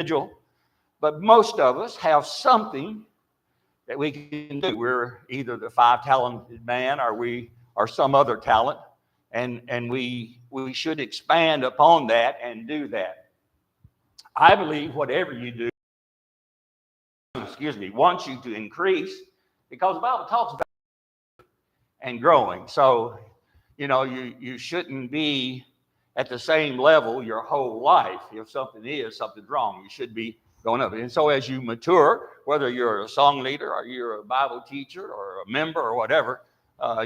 individual, but most of us have something that we can do. We're either the five-talented man or we are some other talent, and we should expand upon that and do that. I believe whatever you do, wants you to increase, because the Bible talks about and growing. So, you shouldn't be at the same level your whole life. If something's wrong, you should be going up. And so as you mature, whether you're a song leader or you're a Bible teacher or a member or whatever,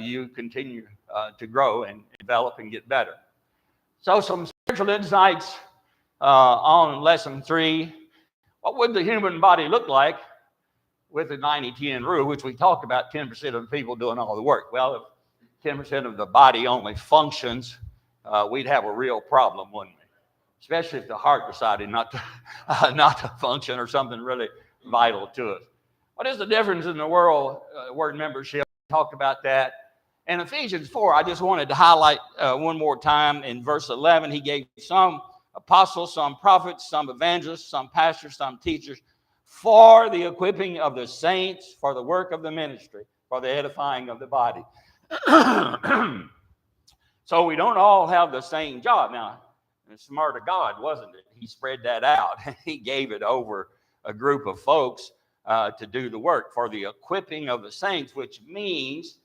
you continue to grow and develop and get better. So some spiritual insights on lesson 3. What would the human body look like with the 90-10 rule, which we talked about 10% of the people doing all the work? Well, if 10% of the body only functions, we'd have a real problem, wouldn't we? Especially if the heart decided not to function or something really vital to us. What is the difference in the word membership? We talked about that. In Ephesians 4, I just wanted to highlight one more time in verse 11, he gave some apostles, some prophets, some evangelists, some pastors, some teachers, for the equipping of the saints, for the work of the ministry, for the edifying of the body. So we don't all have the same job. Now, the smart of God, wasn't it? He spread that out. He gave it over a group of folks to do the work for the equipping of the saints, which means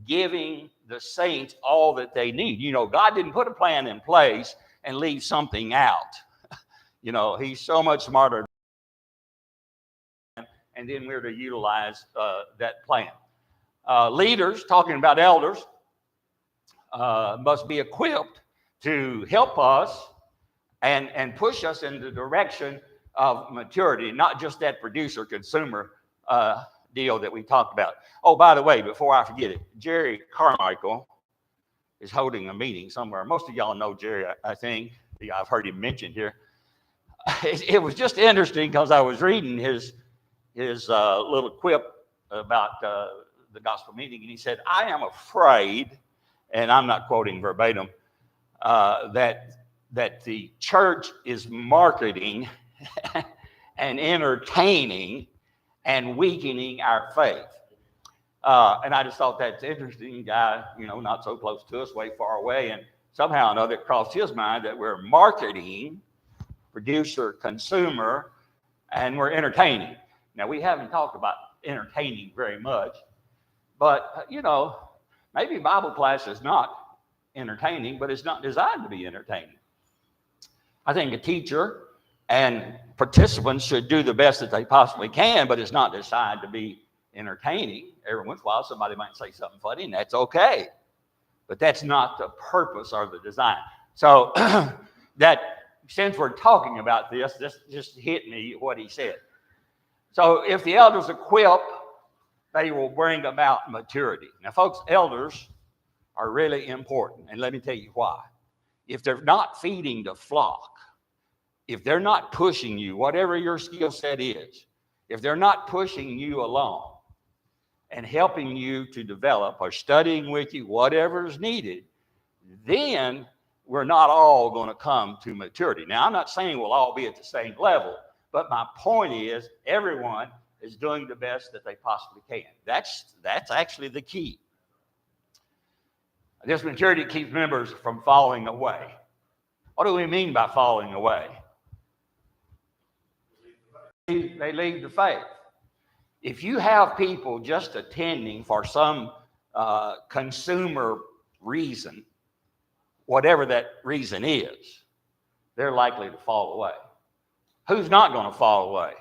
giving the saints all that they need. God didn't put a plan in place and leave something out. He's so much smarter. And then we're to utilize that plan. Leaders, talking about elders, must be equipped to help us and push us in the direction of maturity, not just that producer-consumer deal that we talked about. Oh, by the way, before I forget it, Jerry Carmichael is holding a meeting somewhere. Most of y'all know Jerry, I think. I've heard him mentioned here. It was just interesting because I was reading his little quip about the gospel meeting, and he said, I am afraid, and I'm not quoting verbatim, that the church is marketing and entertaining and weakening our faith. And I just thought that's interesting. Guy, not so close to us, way far away, and somehow or another it crossed his mind that we're marketing, producer, consumer, and we're entertaining. Now, we haven't talked about entertaining very much, but, maybe Bible class is not entertaining, but it's not designed to be entertaining. I think a teacher and participants should do the best that they possibly can, but it's not designed to be entertaining. Every once in a while, somebody might say something funny, and that's okay. But that's not the purpose or the design. So that, since we're talking about this just hit me what he said. So if the elders equip, they will bring about maturity. Now, folks, elders are really important, and let me tell you why. If they're not feeding the flock, if they're not pushing you, whatever your skill set is, if they're not pushing you along and helping you to develop or studying with you, whatever is needed, then we're not all going to come to maturity. Now, I'm not saying we'll all be at the same level, but my point is everyone is doing the best that they possibly can. That's actually the key. This maturity keeps members from falling away. What do we mean by falling away? They leave the faith. If you have people just attending for some consumer reason, whatever that reason is, they're likely to fall away. Who's not going to fall away?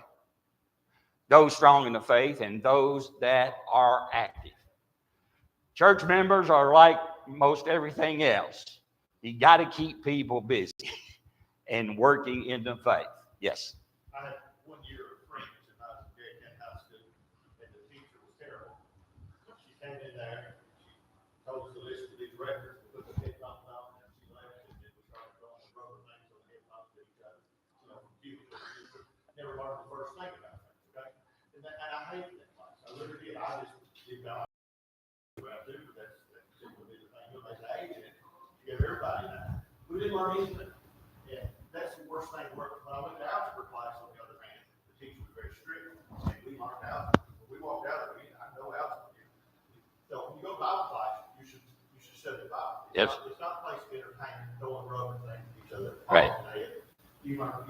Those strong in the faith and those that are active. Church members are like most everything else. You got to keep people busy and working in the faith. Yes. I had 1 year of French and I was in high school, and the teacher was terrible. She came in there, she told us to listen to these records, put the hip hop on, and she left, and then we started throwing the rubber things on the hip hop to each other. Never learned the first thing about things, okay? And I hated that class. I literally did. I just did not do what I do, but that's typically the thing. They say, hey, you give everybody that. We didn't learn anything. Yeah, that's the worst thing. When I went to algebra class on the marked out. When we walked out, I know out. So when you go to Bible class, you should study the Bible. Yes. It's not a place to entertain, go and rub and things to each other. Right.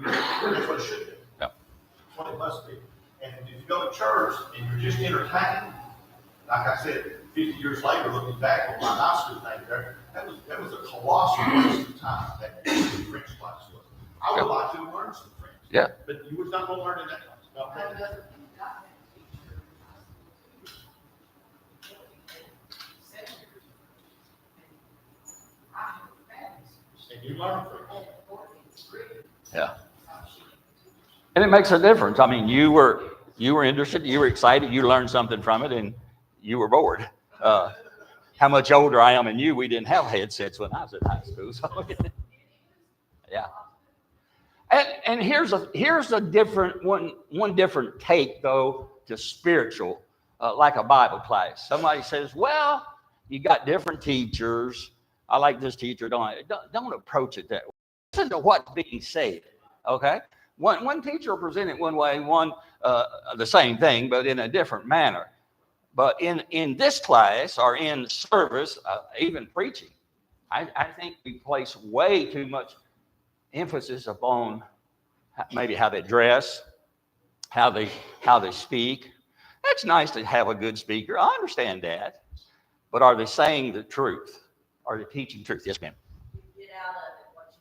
That's what it should be. Yeah. That's what it must be. And if you go to church and you're just entertained, like I said, 50 years later, looking back on my high school thing there, that was a colossal waste of time that French class was. I would like to learn some French. Yeah. But you was not going to learn in that class. No. And you learn French. Yeah. And it makes a difference. I mean, you were interested, you were excited, you learned something from it, and you were bored. How much older I am than you, we didn't have headsets when I was in high school. So, yeah. And here's a different one different take though to spiritual, like a Bible class. Somebody says, well, you got different teachers. I like this teacher. Don't approach it that way. Listen to what's being said. Okay. One teacher will present it one way, one the same thing, but in a different manner. But in this class or in service, even preaching, I think we place way too much emphasis upon maybe how they dress, how they speak. It's nice to have a good speaker. I understand that. But are they saying the truth? Are they teaching truth? Yes, ma'am. You get out of it what you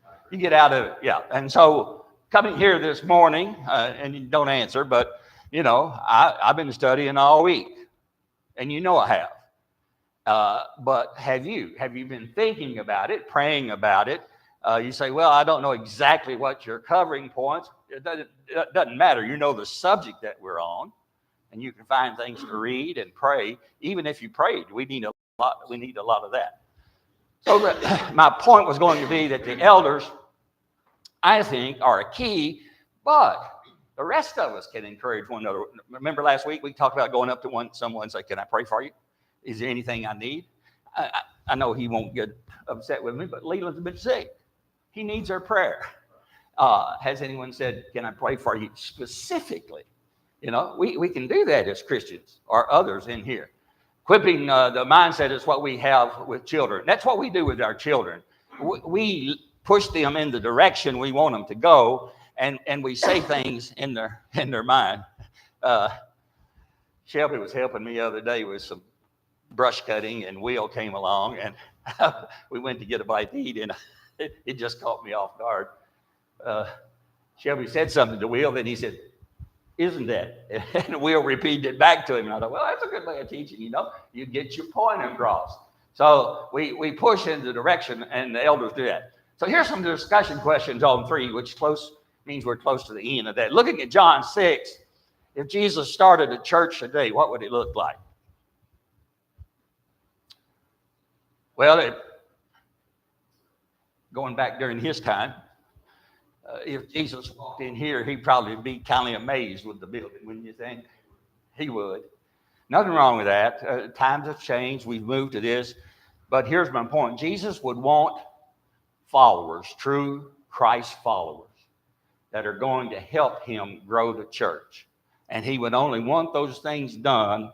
put in. You get out of it, yeah. And so coming here this morning, and you don't answer, but you know, I've been studying all week, and you know I have. But have you been thinking about it, praying about it? You say, well, I don't know exactly what your covering points. It doesn't matter. You know the subject that we're on, and you can find things to read and pray. Even if you prayed, we need a lot of that. So my point was going to be that the elders, I think, are a key, but the rest of us can encourage one another. Remember last week we talked about going up to someone and say, can I pray for you? Is there anything I need? I know he won't get upset with me, but Leland's been sick. He needs our prayer. Has anyone said, can I pray for you specifically? You know, we can do that as Christians or others in here. Equipping the mindset is what we have with children. That's what we do with our children. We push them in the direction we want them to go, and we say things in their mind. Shelby was helping me the other day with some brush cutting, and Will came along, and we went to get a bite to eat, and it just caught me off guard. Shelby said something to Will, then he said, isn't that? And Will repeated it back to him. And I thought, well, that's a good way of teaching, you know. You get your point across. So we push in the direction, and the elders do that. So here's some discussion questions on 3, which means we're close to the end of that. Looking at John 6, if Jesus started a church today, what would it look like? Well, going back during his time, if Jesus walked in here, he'd probably be kind of amazed with the building, wouldn't you think? He would. Nothing wrong with that. Times have changed. We've moved to this. But here's my point. Jesus would want followers, true Christ followers, that are going to help him grow the church. And he would only want those things done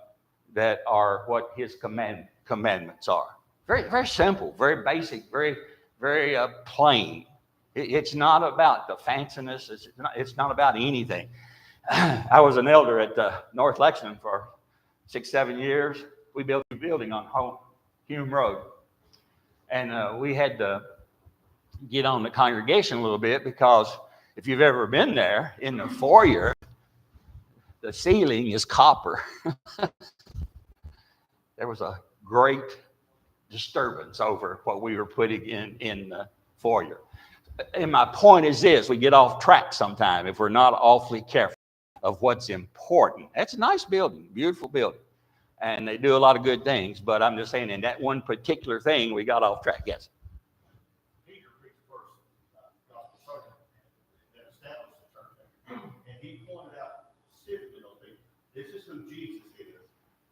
that are what his commandments are. Very, very simple, very basic, very, very plain. It's not about the fanciness. It's not about anything. I was an elder at North Lexington for 6-7 years. We built a building on Hume Road. And we had to get on the congregation a little bit because if you've ever been there, in the foyer, the ceiling is copper. There was a great disturbance over what we were putting in the foyer. And my point is this, we get off track sometime if we're not awfully careful of what's important. That's a nice building, beautiful building. And they do a lot of good things, but I'm just saying in that one particular thing, we got off track. Yes. Peter preached first gospel sermon that established the church. And he pointed out specifically those people. This is who Jesus is,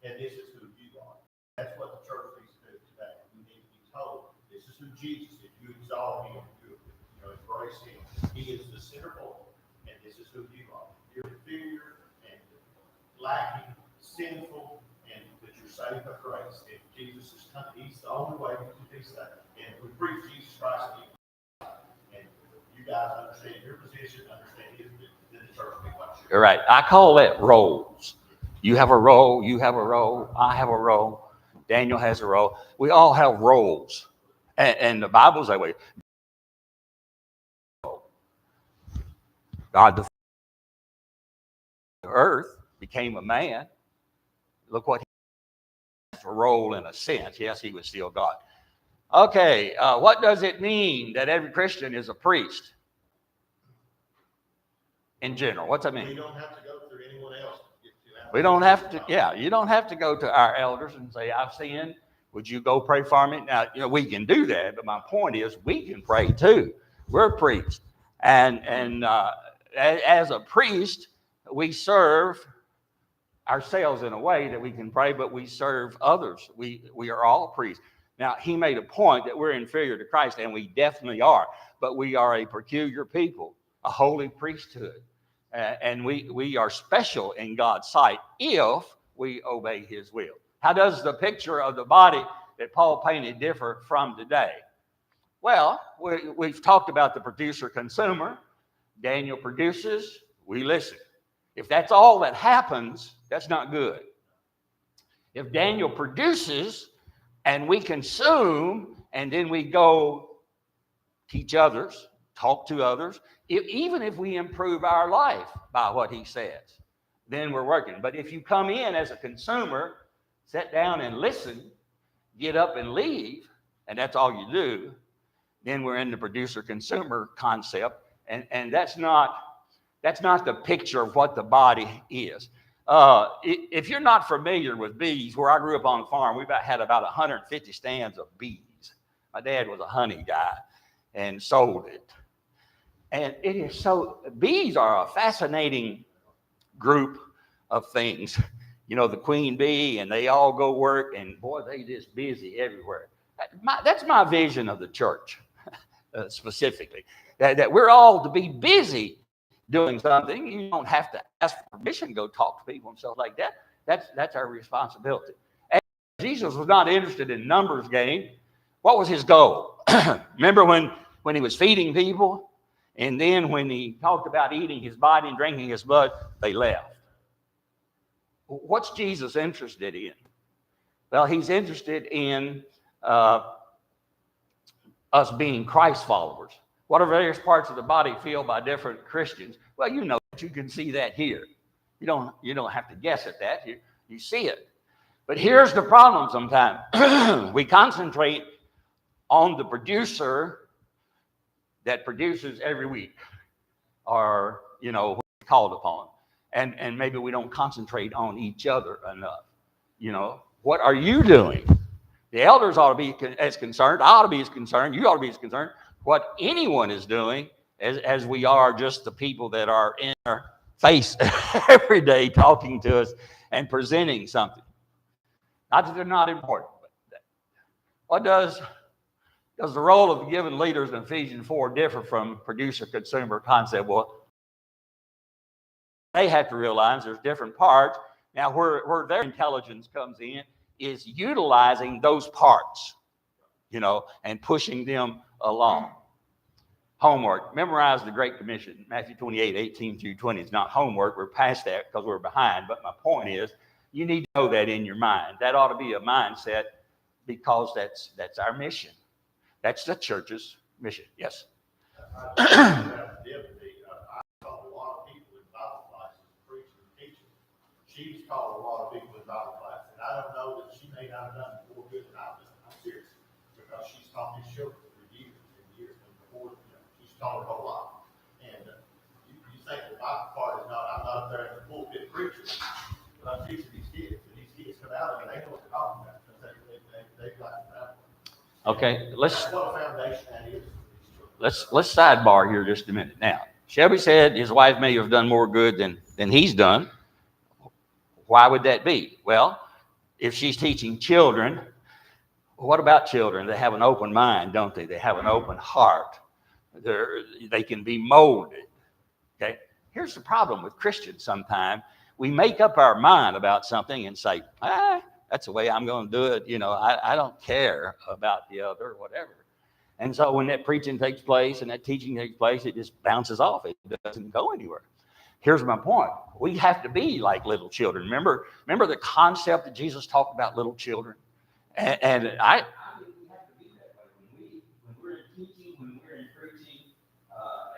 and this is who you are. That's what the church needs to do today. We need to be told this is who Jesus is. You exalt him. Embrace him. He is the center point, and this is who you are. You're inferior, and lacking, sinful, and that you're saved by grace. And Jesus is coming. He's the only way you can be saved. And we preach Jesus Christ. And you guys understand your position, understand his position, then the church will be like you. You're right. I call that roles. You have a role, you have a role, I have a role, Daniel has a role. We all have roles. And the Bible's that way. God, the earth, became a man. Look what he has a role in a sense. Yes, he was still God. Okay, what does it mean that every Christian is a priest? In general, what's that mean? We don't have to go through anyone else. We don't have to, you don't have to go to our elders and say, I've sinned. Would you go pray for me? Now, we can do that, but my point is we can pray too. We're a priest. And as a priest, we serve ourselves in a way that we can pray, but we serve others. We are all priests. Now, he made a point that we're inferior to Christ, and we definitely are, but we are a peculiar people, a holy priesthood. And we are special in God's sight if we obey his will. How does the picture of the body that Paul painted differ from today? Well, we've talked about the producer-consumer. Daniel produces, we listen. If that's all that happens, that's not good. If Daniel produces and we consume and then we go teach others, talk to others, even if we improve our life by what he says, then we're working. But if you come in as a consumer, sit down and listen, get up and leave, and that's all you do, then we're in the producer-consumer concept, and that's not the picture of what the body is. If you're not familiar with bees, where I grew up on a farm, we had about 150 stands of bees. My dad was a honey guy and sold it. And it is so, bees are a fascinating group of things. The queen bee, and they all go work, and boy, they just busy everywhere. That's my vision of the church, specifically. That we're all to be busy doing something. You don't have to ask for permission to go talk to people and stuff like that. That's our responsibility. And Jesus was not interested in numbers game. What was his goal? Remember when he was feeding people? And then when he talked about eating his body and drinking his blood, they left. What's Jesus interested in? Well, he's interested in us being Christ followers. What are various parts of the body feel by different Christians? Well, you can see that here. You don't have to guess at that. You see it. But here's the problem sometimes. We concentrate on the producer that produces every week, or called upon, and maybe we don't concentrate on each other enough. What are you doing? The elders ought to be as concerned. I ought to be as concerned. You ought to be as concerned. What anyone is doing, as we are just the people that are in our face every day, talking to us and presenting something. Not that they're not important, but what does the role of the given leaders in Ephesians 4 differ from producer-consumer concept? Well, they have to realize there's different parts. Now, where their intelligence comes in is utilizing those parts, and pushing them along. Homework. Memorize the Great Commission, Matthew 28, 18 through 20. It's not homework. We're past that because we're behind. But my point is, you need to know that in your mind. That ought to be a mindset, because that's our mission. That's the church's mission. Yes. I call a lot of people in Bible classes, preaching and teaching. She's called a lot of people in Bible classes, and I don't know that she may not have done more good than I've done. I'm serious, because she's taught these children for years and years, and before she's taught a whole lot. And you think the Bible part is not? I'm not up there in the pulpit preaching, but I'm teaching these kids, and these kids come out and they know what they're talking about because they've got the Bible. Okay, That's what a foundation that is. let's sidebar here just a minute. Now, Shelby said his wife may have done more good than he's done. Why would that be? Well, if she's teaching children, what about children? They have an open mind, don't they? They have an open heart. They can be molded. Okay. Here's the problem with Christians sometimes. we make up our mind about something and say, that's the way I'm going to do it. You know, I don't care about the other or whatever. And so when that preaching takes place and that teaching takes place, it just bounces off. It doesn't go anywhere. Here's my point. We have to be like little children. Remember the concept that Jesus talked about little children? And I think we have to be that way. When we're in teaching, when we're in preaching,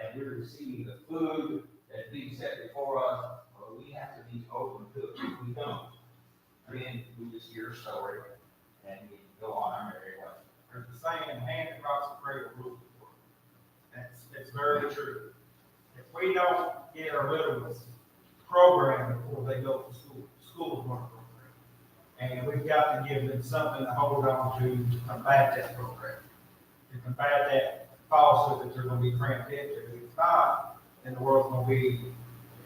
and we're receiving the food that's being set before us, we have to be open to it. If we don't, then we just hear a story and we go on our merry way. There's the saying, hand across the cradle rules the world. That's very true. If we don't get our little ones programmed before they go to school's one program. And we've got to give them something to hold on to combat that program. To combat that falsehood that they're going to be cramped into. If not, then the world's going to be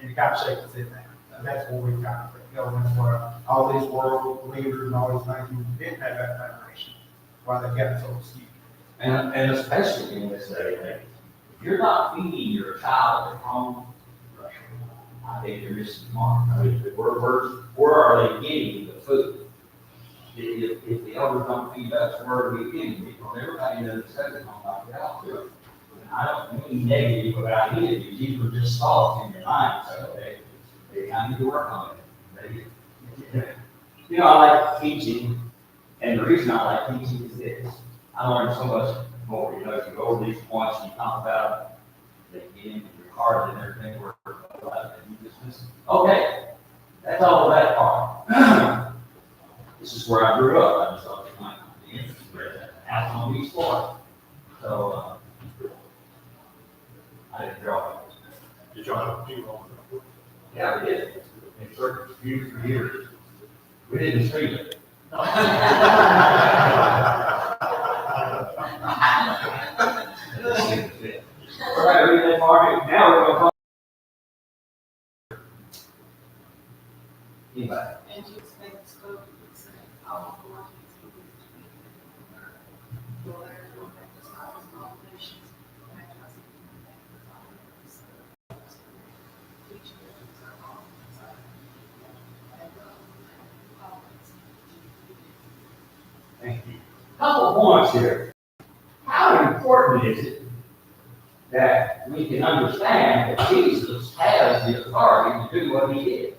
in the kind of shape it's in now. And that's where we've got to go. And that's where all these world leaders and all these things who didn't have that foundation, why they got so skewed. And especially in this day and age, if you're not feeding your child at home, I think you're missing the mark. I mean, where are they getting the food? If the elders don't feed us, where are we getting it? Because everybody knows that it's not like that too. And I don't mean negative about any of these. These were just thoughts in your mind. So they kind of need to work on it. You know, I like teaching, and the reason I like teaching is this. I learned so much more. You know, if you go over these points and you talk about it, they get into your heart and everything works. And you just listen. Okay, that's all of that part. This is where I grew up. I just thought it might be interesting. Out on Beach, Florida. So I didn't draw it. Did y'all have a few on? Yeah, we did. In circus for years. We didn't stream it. All right, read that part. Now we're going to talk. Anybody? And you expect to go to the same, all the ones who go there, go back to Scotland's nominations, and I was thinking back to the followers. Teaching them are all inside. Thank you. Couple points here. How important is it that we can understand that Jesus has the authority to do what he did?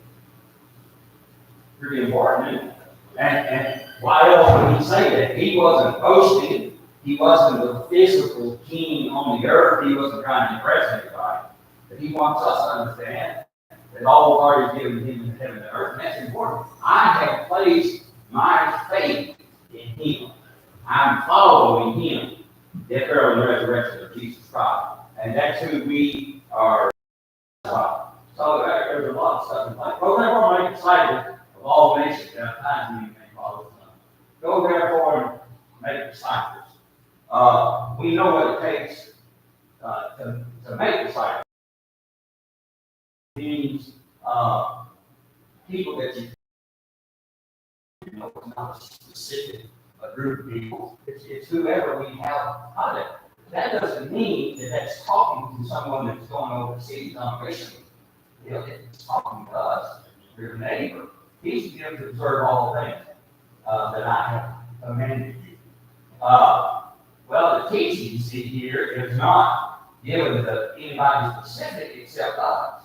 Pretty important, isn't it? And why else would he say that? He wasn't boasting. He wasn't the physical king on the earth. He wasn't trying to impress anybody. But he wants us to understand that all authority is given to him in heaven and earth. And that's important. I have placed my faith in him. I'm following him. Death, burial, and resurrection of Jesus Christ. And that's who we are. So there's a lot of stuff in place. Go therefore and make disciples of all nations. There are times when you may follow them. Go therefore and make disciples. We know what it takes to make disciples. It means people that you know, it's not a specific group of people. It's whoever we have contact. That doesn't mean that that's talking to someone that's going overseas on a mission. You know, it's talking to us, your neighbor. He's given to observe all the things that I have commanded you. Well, the teaching you see here is not given to anybody specific except us.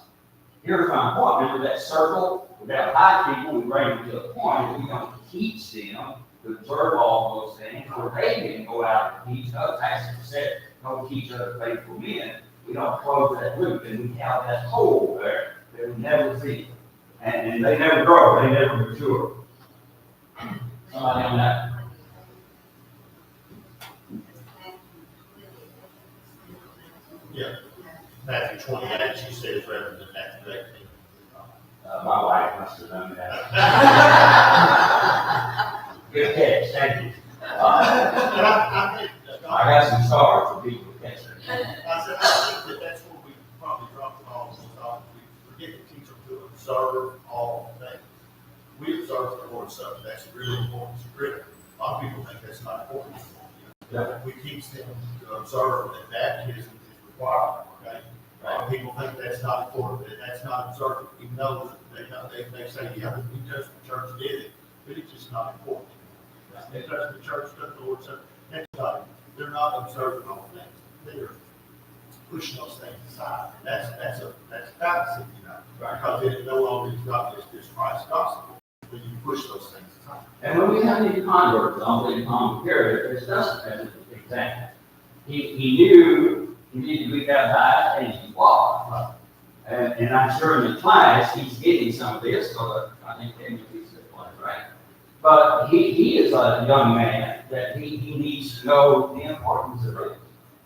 Here's my point. Remember that circle? We have high people, we bring them to a point that we don't teach them to observe all those things, or they can go out and teach us. Pastor said, don't teach other faithful men. We don't close that loop, and we have that hole there that we never see. And they never grow, they never mature. Somebody on that? Yeah. Matthew 28, she says, rather than Matthew 18. My wife must have done that. Good catch, thank you. I got some stars for people to catch it. I think that's where we probably dropped the ball. We forget to teach them to observe all things. We observe the Lord's Supper. That's really important. It's critical. A lot of people think that's not important. Yeah. We teach them to observe that baptism is required. Okay. A lot of people think that's not important, that that's not observant, even though they say, yeah, the New Testament church did it, but it's just not important. The New Testament church took the Lord said, next time, they're not observing all things. They're pushing those things aside. And that's fallacy, you know, because it no longer is got this Christ gospel, but you push those things aside. And when we have these converts on the common period, there's just as an example. He knew he needed to be baptized and he walked. And I'm sure in the class he's getting some of this, so I think Daniel teaches it one, right? But he is a young man that he needs to know the importance of it.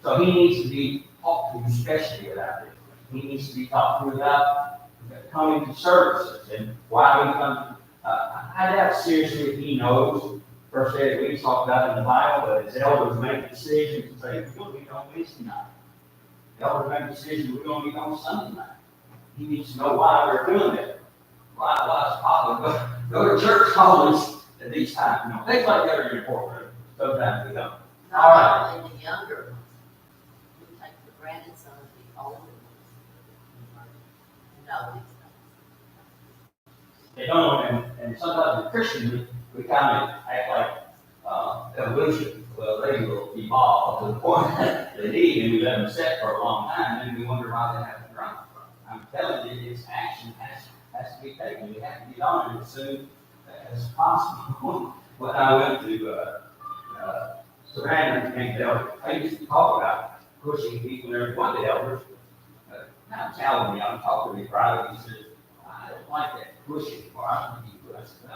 So he needs to be talked to especially about it. He needs to be talked to about coming to services and why we come. I doubt seriously if he knows. First day we talk about in the Bible that his elders make decisions and say, we're going to meet on Wednesday night. The elders make decisions, we're going to meet on Sunday night. He needs to know why we're doing it. Why is Papa go to church college at these times? You know, things like that are important. Sometimes we don't. All right. Not only the younger ones, we take for granted some of the older ones. Know these things. They don't, and sometimes in Christian, we kind of act like evolution. Well, they will evolve to the point that they need, and we let them set for a long time, and then we wonder why they haven't grown. I'm telling you, this action has to be taken. We have to get on it as soon as possible. When I went to Savannah and became the elder, I used to talk about pushing people and everyone, the elders. Not telling me, I'm talking to me privately. He said, I don't like that pushing part. I don't keep pushing.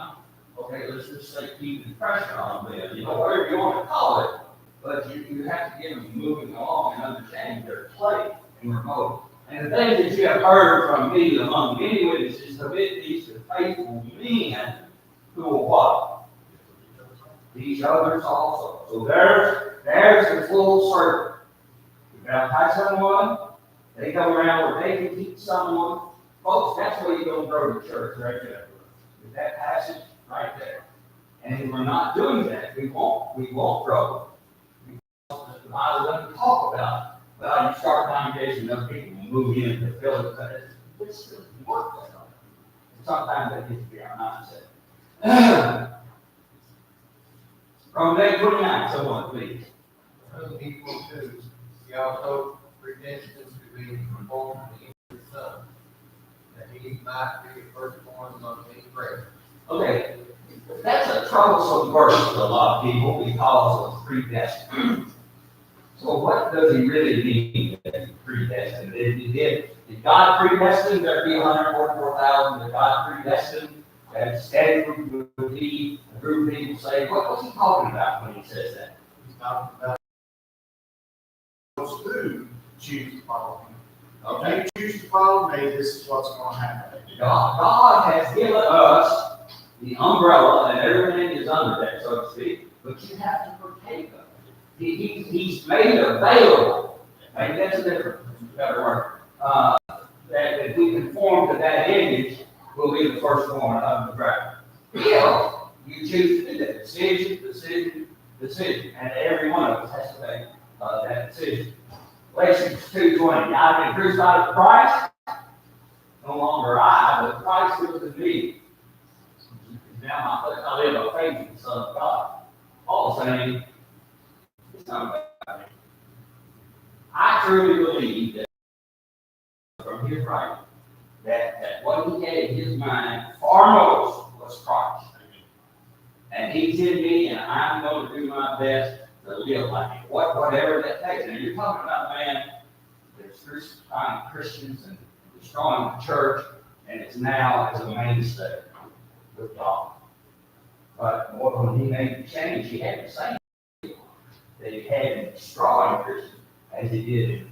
Well, okay, let's just say keeping pressure on them. You know, whatever you want to call it. But you have to get them moving along and understanding their play and remote. And the things that you have heard from me among many witnesses, commit these to faithful men who will what? These others also. So there's the full circle. You baptize someone, they go around where they can teach someone. Folks, that's where you're going to grow the church right there. With that passage right there. And if we're not doing that, we won't grow. The Bible doesn't talk about, well, you start a congregation, other people move in to fill it. It's doesn't work that way. Sometimes that needs to be our mindset. Romans 8:29, someone please. Other people too, he also predestined to be conformed to the image of his Son, that he might be the firstborn among many brethren. Okay, that's a troublesome verse to a lot of people because of predestined. So what does he really mean that he predestined? Did God predestine there be 144,000? Did God predestine that Stanford would be a group of people say, what's he talking about when he says that? He's talking about those who choose to follow him. Okay. If you choose to follow me, this is what's going to happen. God has given us the umbrella, and everything is under that, so to speak, but you have to partake of it. He's made it available. Maybe that's a different, better word. That if we conform to that image, we'll be the firstborn of the brethren. If you choose to do that, decision, and every one of us has to make that decision. Galatians 2:20, I've been crucified with Christ, no longer I, but Christ lives in me. Now my flesh, I live by faith in the Son of God. Paul saying, it's not about me. I truly believe that from his writing, that what he had in his mind foremost was Christ. And he's in me, and I'm going to do my best to live like him. Whatever that takes. And you're talking about a man that's crucifying Christians and destroying the church, and it's now as a mainstay with God. But when he made the change, he had the same that he had in destroying Christians as he did in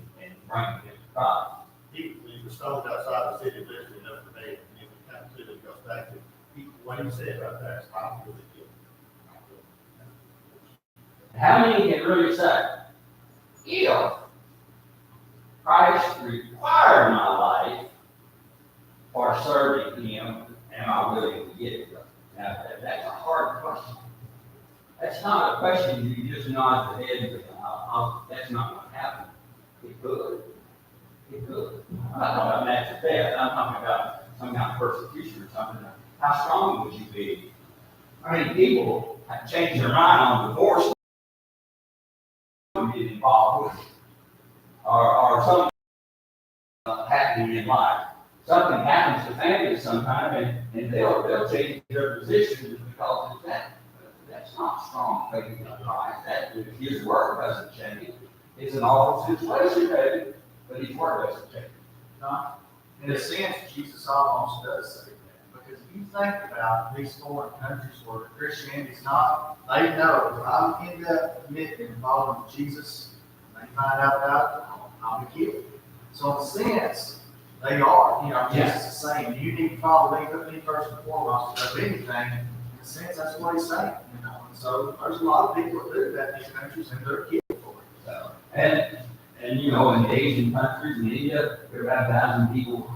bringing them to God. He was stoned outside the city, literally enough for days, and he kind of clearly goes back to what he said about that. I'm really guilty. How many can really say, if Christ required my life for serving him, am I willing to give it? Now, that's a hard question. That's not a question you just nod your head and that's not going to happen. It could. It could. I'm not talking about natural death. I'm talking about some kind of persecution or something. How strong would you be? I mean, people have changed their mind on divorce and get involved with it. Or something happening in life. Something happens to families sometime, and they'll change their position just because of that. That's not strong faith in Christ. That his word doesn't change. It's an awful situation, maybe, but his word doesn't change. Not, in a sense, Jesus almost does say that. Because if you think about these foreign countries where Christianity is not, they know if I end up committing and following Jesus, and they find out about it, I'll be killed. So in a sense, they are, Jesus is saying, you need to follow me first and foremost of anything. In a sense, that's what he's saying, And so there's a lot of people that do that in these countries, and they're killed for it. So, And in the Asian countries, in India, there are about 1,000 people.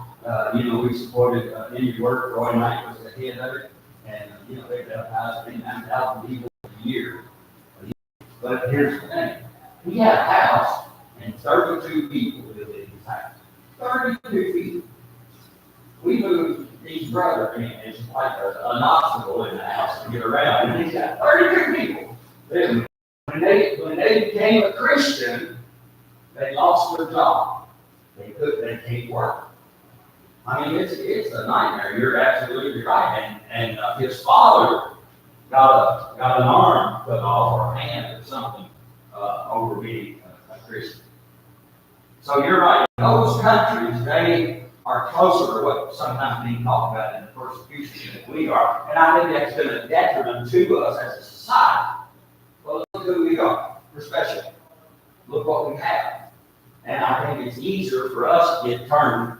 We supported India Work. Roy Knight was the head of it, and they've got 9,000 people a year. But here's the thing: he had a house, and 32 people lived in his house. 32 people. We moved each brother in. It's like an obstacle in the house to get around. And he's got 32 people living. When they became a Christian, they lost their job. They can't work. I mean, it's a nightmare. You're absolutely right. And his father got an arm cut off or a hand or something over being a Christian. So you're right. Those countries, they are closer to what sometimes being talked about in the persecution than we are. And I think that's been a detriment to us as a society. Well, look who we are. We're special. Look what we have. And I think it's easier for us to get turned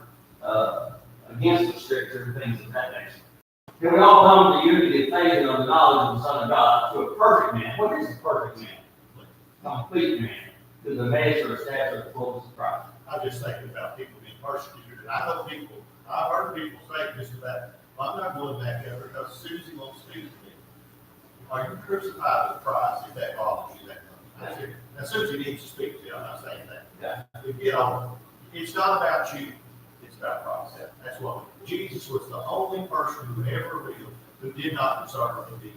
against the scripture and things of that nature. Can we all come to unity of faith and of the knowledge of the Son of God, to a perfect man? What is a perfect man? Complete man. To the measure of stature of the fullness of Christ. I'm just thinking about people being persecuted. And I know I've heard people say just about, well, I'm not going back there because Susie won't speak to me. Are you crucified with Christ if that bothers you that much? I said, now Susie needs to speak to you. I'm not saying that. Yeah. But get on. It's not about you. It's about Christ. That's what Jesus was the only person who ever lived who did not deserve to be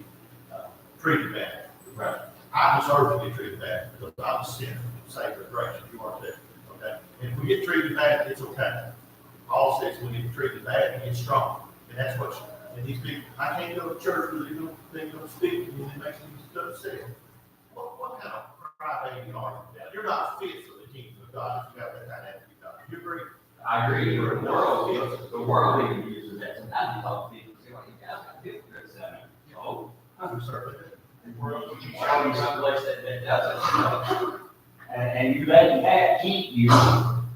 treated bad. Right. I deserve to be treated bad because I'm a sinner. Saved with grace. You are too. Okay? And if we get treated bad, it's okay. Paul says when we get treated bad, we get strong. And that's what and these people, I can't go to church because they're going to speak to me and it makes me upset. What kind of crybaby are you? You're not fit for the kingdom of God if you have that kind of attitude. You agree? I agree. The world even uses that. Sometimes you talk to people and say, well, you guys got to do this. No. I'm sorry. The world will show you someplace that does it. And you let that keep you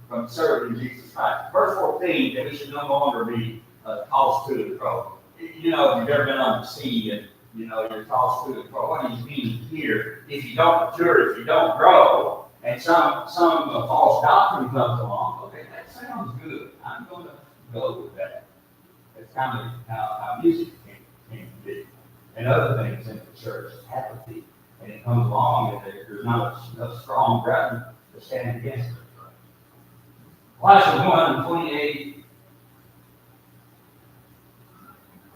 from serving Jesus Christ. Verse 14, that we should no longer be tossed to and fro. If you've ever been on the sea and you're tossed to and fro, what do you mean here? If you don't mature, if you don't grow, and some false doctrine comes along, okay, that sounds good. I'm going to go with that. That's kind of how music can be. And other things in the church, apathy. And it comes along, and there's not a strong ground to stand against it. Colossians 1:28.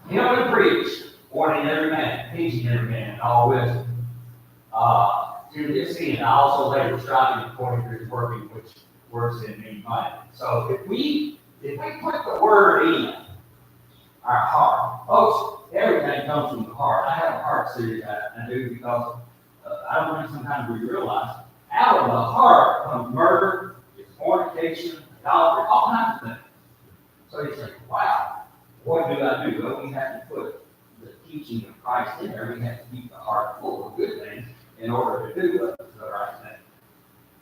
To preach, warning every man, teaching every man in all wisdom. To this end, I also labor striving according to his working, which works in me mightily. So if we put the word in our heart, folks, everything comes from the heart. I have a heart series I do because I don't think sometimes we realize out of the heart comes murder, it's fornication, idolatry, all kinds of things. So you say, wow, what do I do? Well, we have to put the teaching of Christ in there. We have to keep the heart full of good things in order to do the right thing.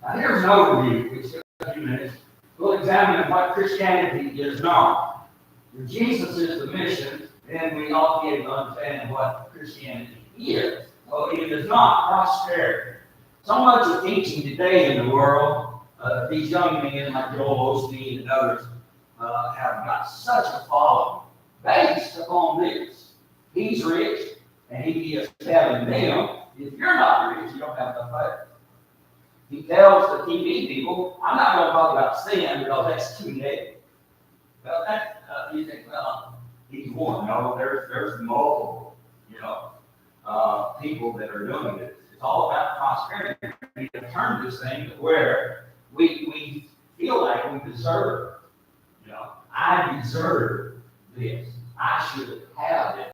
Now here's an overview. We still have a few minutes. We'll examine what Christianity is not. If Jesus is the mission, then we ought to be able to understand what Christianity is. Well, it is not prosperity. So much of teaching today in the world, these young men like Joel Osteen and others have got such a following based upon this. He's rich, and he is telling them, if you're not rich, you don't have enough faith. He tells the TV people, I'm not going to talk about sin because that's too negative. Well, that, you think, well, he's one. No, there's multiple, people that are doing this. It's all about prosperity. We have turned this thing to where we feel like we deserve, I deserve this. I should have it.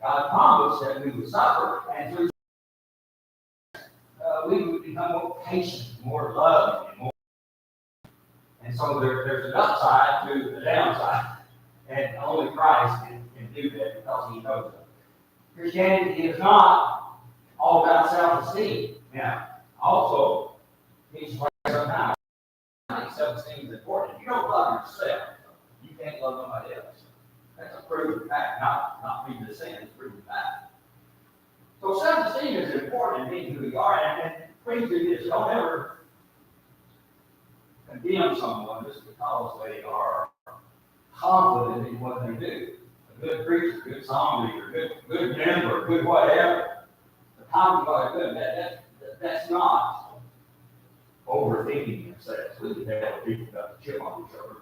God promised that we would suffer, and through we would become more patient, more loving, and more. And so there's an upside to the downside, and only Christ can do that because He knows it. Christianity is not all about self-esteem. Now, also, He's like sometimes self-esteem is important. If you don't love yourself, you can't love nobody else. That's a proven fact, not me to say it, it's a proven fact. So self-esteem is important in being who we are, and please do this. Don't ever condemn someone just because they are confident in what they do. A good preacher, good song leader, good member, good whatever. The confident what they're good. That's not overthinking themselves. We can tell people got the chip on their shoulder.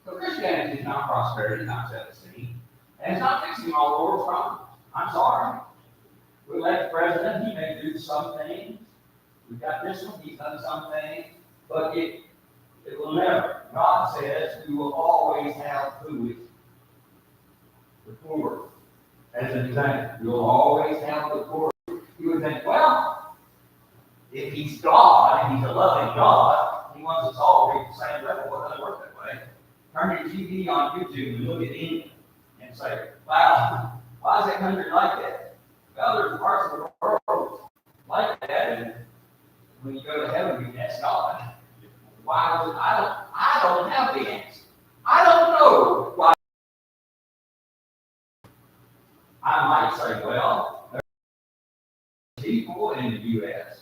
So Christianity is not prosperity, not self-esteem, and it's not fixing all the world's problems. I'm sorry. We elect the president, he may do some things. We've got this one, he's done some things, but it will never. God says we will always have who? The poor. As an example, we will always have the poor. You would think, well, if he's God, and he's a loving God, he wants us all to be the same level. Well, it doesn't work that way. Turn your TV on YouTube and look at India and say, wow, why is that country like that? Well, there's parts of the world like that, and when you go to heaven, you ask God, why would I don't have the answer. I don't know why. I might say, well, there's people in the U.S.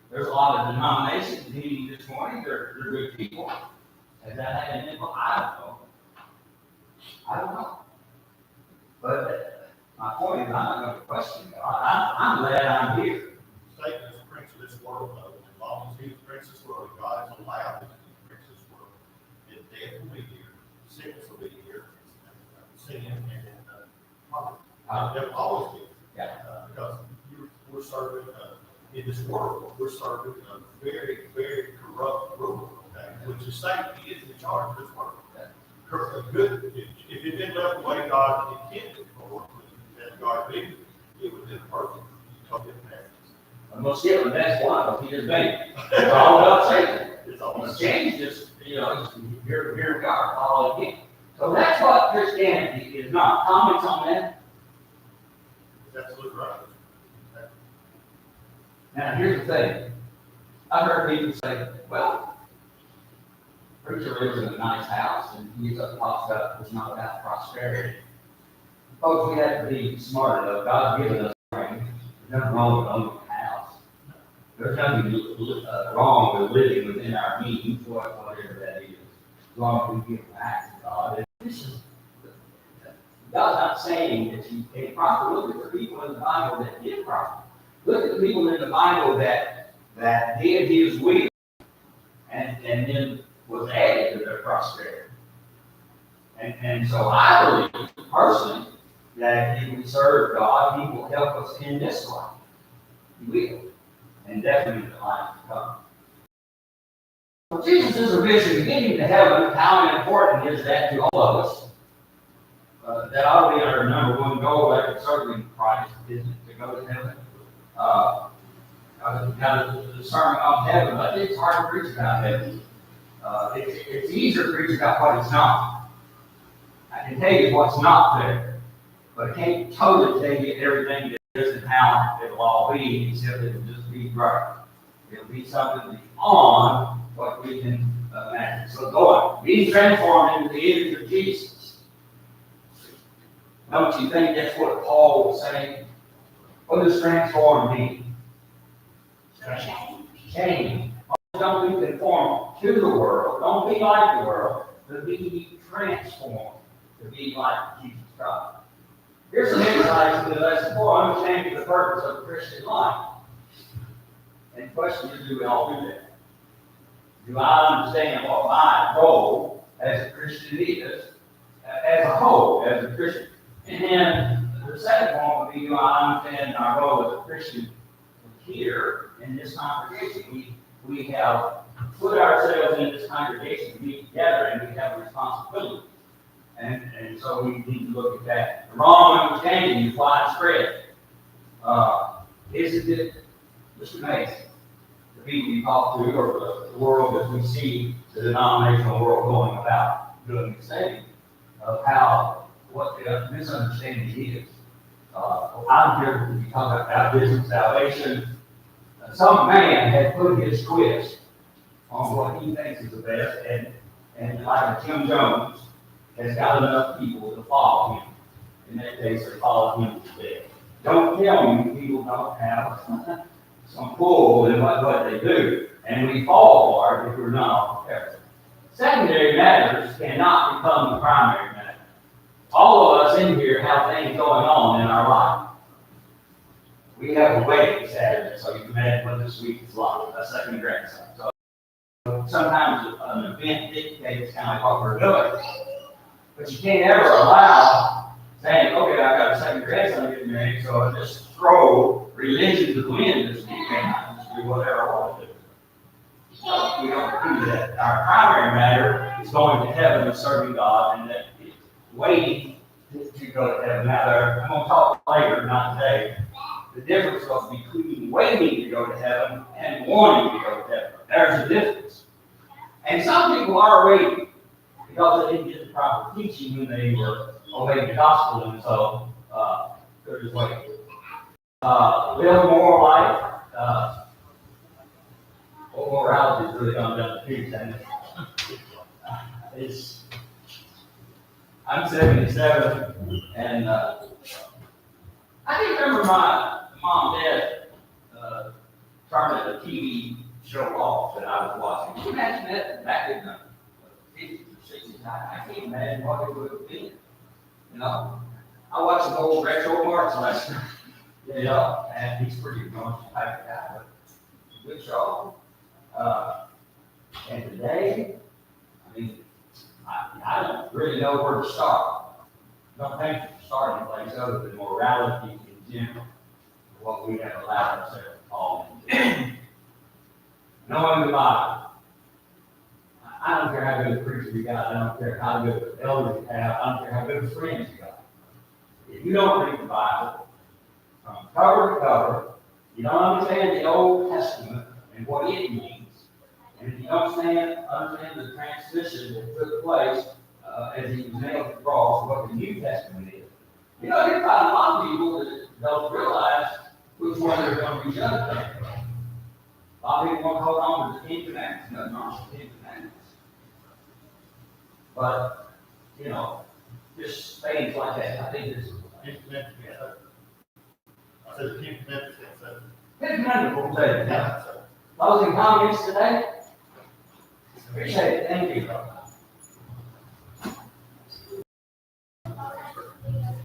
There's a lot of denominations meeting this morning. They're good people. Has that had an input? I don't know. But my point is, I'm not going to question God. I'm glad I'm here. Satan is the prince of this world, though. As long as he's the prince of this world, God is allowed him to be the prince of this world. Then death will be here, sickness will be here, sin and poverty. That will always be. Because we're serving in this world, we're serving a very, very corrupt ruler, okay? Which is Satan. He is in charge of this world. Good. If it didn't love the way God intended for that God did, it would have been perfect. I'm going to skip the next one, but he just made it. It's all about Satan. It's all He's changed this, here we are, all again. So that's what Christianity is not. Comments on that? That's absolutely right. Now, here's the thing. I've heard people say, well, preacher lives in a nice house, and he gets up and talks about it's not about prosperity. Folks, we have to be smart enough. God's given us strength. There's nothing wrong with owning a house. There's nothing wrong with living within our means, whatever that is, as long as we give back to God. God's not saying that you can't prosper. Look at the people in the Bible that did prosper. Look at the people in the Bible that did His will and then was added to their prosperity. And so I believe personally that if we serve God, He will help us in this life. He will. And definitely the life to come. So Jesus is a vision getting to heaven. How important is that to all of us? That ought to be our number one goal after serving Christ, isn't it, to go to heaven? Now, the sermon on heaven, but it's hard to preach about heaven. It's easier to preach about what it's not. I can tell you what's not there, but I can't totally tell you everything that is and how it'll all be, except it'll just be great. It'll be something beyond what we can imagine. So go on, being transformed into the image of Jesus. Don't you think that's what Paul was saying? What does transform mean? Change. Don't be conformed to the world. Don't be like the world, but be transformed to be like Jesus Christ. Here's some insights into lesson 4, understanding the purpose of the Christian life. And the question is, do we all do that? Do I understand what my role as a Christian is, as a whole, as a Christian? And then the second one would be, do I understand our role as a Christian here in this congregation? We have put ourselves in this congregation to be together, and we have a responsibility. And so we need to look at that. The wrong understanding is widespread. Isn't it just amazing? The people you talk to, or the world that we see, the denominational world going about doing the same, of what the misunderstanding is. I'm here to be talking about baptism, salvation. Some man had put his twist on what he thinks is the best, and like Tim Jones has got enough people to follow him. In that case, they follow him to death. Don't tell me people don't have some pull in what they do, and we fall for it if we're not careful. Secondary matters cannot become the primary matter. All of us in here have things going on in our life. We have a wedding Saturday, so you can imagine what this week is like, a second grandson. So sometimes an event dictates kind of what we're doing. But you can't ever allow saying, okay, I got a second grandson getting married, so I just throw religion to the wind this weekend. I just do whatever I want to do. No, we don't do that. Our primary matter is going to heaven and serving God, and that is waiting to go to heaven. Now, I'm going to talk later, not today. The difference was between waiting to go to heaven and wanting to go to heaven. There's a difference. And some people are waiting because they didn't get the proper teaching when they were obeying the gospel, and so they're just waiting. Live a moral life. Morality is really coming down to peace, and I'm 77, and I can remember my mom and dad turning the TV show off that I was watching. Can you imagine that back in the 50s or 60s? I can't imagine what it would have been. You know, I watched some old retro marks last night. You know, and he's pretty much type of guy, but good show. And today, I mean, I don't really know where to start. I don't think to start in place other than morality in general, what we have allowed ourselves to fall into. Knowing the Bible. I don't care how good a preacher you got. I don't care how good an elder you have. I don't care how good of friends you got. If you don't read the Bible from cover to cover, you don't understand the Old Testament and what it means, and if you don't understand the transition that took place as he was nailed to the cross, what the New Testament is, you know, you're find a lot of people that don't realize which one they're going to be judged on. A lot of people want to hold on to the Ten Commandments. Nothing wrong with the Ten Commandments. But, you know, just things like that. I think this is Ten Commandments can't say. I said the Ten Commandments can't say. Ten Commandments will say it. Yeah, so. Closing comments today? Appreciate it. Thank you.